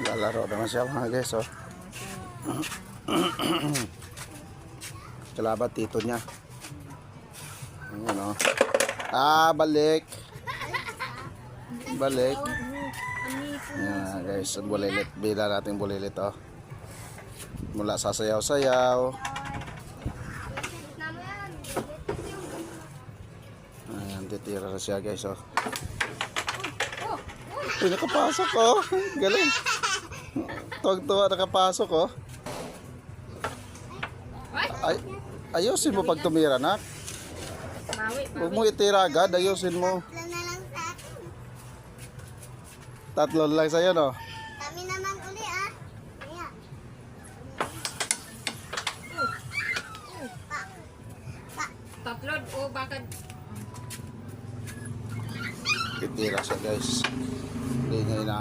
Lalaro naman siya mga guys, oh. Kalaban tito niya. Ayan, oh. Balik. Balik. Ayan guys, bulilit. Bila natin bulilit, oh. Mula sa sayaw-sayaw. Ayan, titira na siya guys, oh. Ay, nakapasok, oh. Galing. Tuwag-tuwa nakapasok, oh. Ay, ayusin mo pag tumira, nak. Huwag mo itira agad, ayusin mo. Tatlo lang sa'yo, no? Kami naman uli, ah. Kaya. Tatlod o bakit? Titira siya guys. Hindi niya